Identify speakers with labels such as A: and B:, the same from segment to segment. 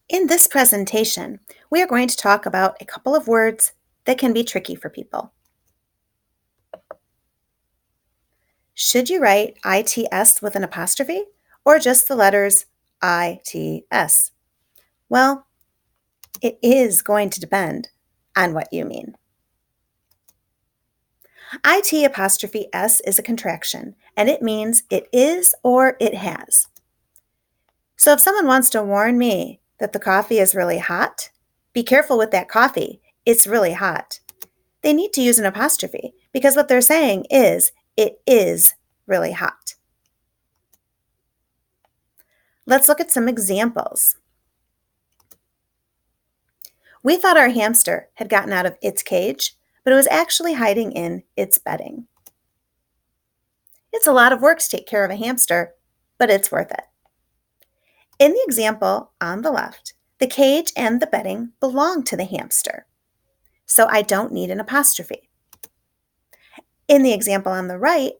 A: In this presentation, we are going to talk about a couple of words that can be tricky for people. Should you write ITS with an apostrophe or just the letters ITS? Well, it is going to depend on what you mean. IT apostrophe S is a contraction, and it means it is or it has. So if someone wants to warn me that the coffee is really hot, be careful with that coffee. It's really hot. They need to use an apostrophe because what they're saying is, it is really hot. Let's look at some examples. We thought our hamster had gotten out of its cage, but it was actually hiding in its bedding. It's a lot of work to take care of a hamster, but it's worth it. In the example on the left, the cage and the bedding belong to the hamster, so I don't need an apostrophe. In the example on the right,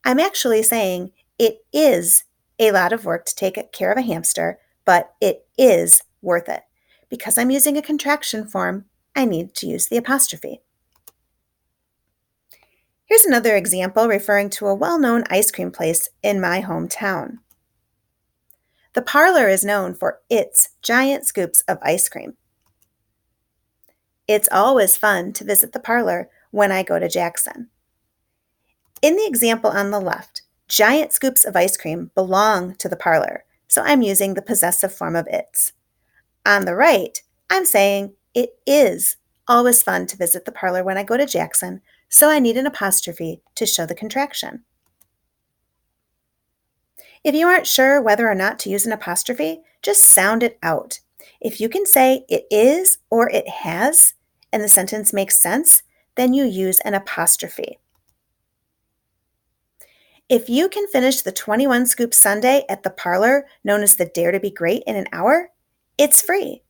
A: I'm actually saying it is a lot of work to take care of a hamster, but it is worth it. Because I'm using a contraction form, I need to use the apostrophe. Here's another example referring to a well-known ice cream place in my hometown. The parlor is known for its giant scoops of ice cream. It's always fun to visit the parlor when I go to Jackson. In the example on the left, giant scoops of ice cream belong to the parlor, so I'm using the possessive form of its. On the right, I'm saying it is always fun to visit the parlor when I go to Jackson, so I need an apostrophe to show the contraction. If you aren't sure whether or not to use an apostrophe, just sound it out. If you can say it is or it has, and the sentence makes sense, then you use an apostrophe. If you can finish the 21 scoop sundae at the parlor known as the Dare to Be Great in an hour, it's free.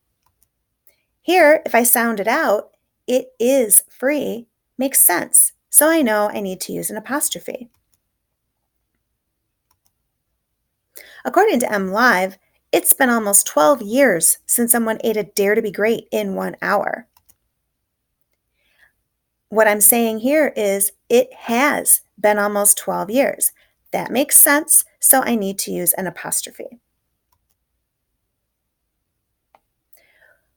A: Here, if I sound it out, it is free makes sense, so I know I need to use an apostrophe. According to MLive, it's been almost 12 years since someone ate a Dare to Be Great in 1 hour. What I'm saying here is it has been almost 12 years. That makes sense, so I need to use an apostrophe.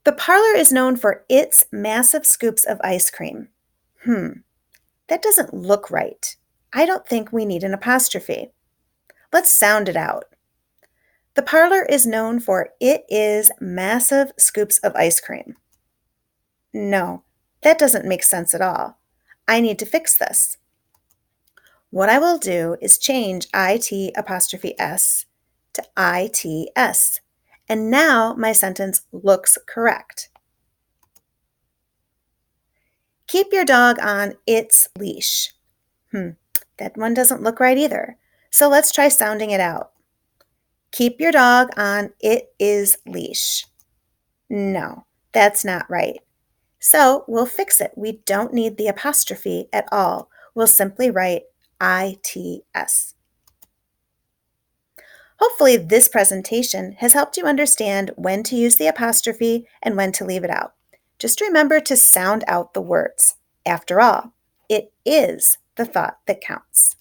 A: The parlor is known for its massive scoops of ice cream. That doesn't look right. I don't think we need an apostrophe. Let's sound it out. The parlor is known for it is massive scoops of ice cream. No, that doesn't make sense at all. I need to fix this. What I will do is change IT apostrophe S to ITS, and now my sentence looks correct. Keep your dog on its leash. That one doesn't look right either. So let's try sounding it out. Keep your dog on it is leash. No, that's not right. So we'll fix it. We don't need the apostrophe at all. We'll simply write ITS. Hopefully this presentation has helped you understand when to use the apostrophe and when to leave it out. Just remember to sound out the words. After all, it is the thought that counts.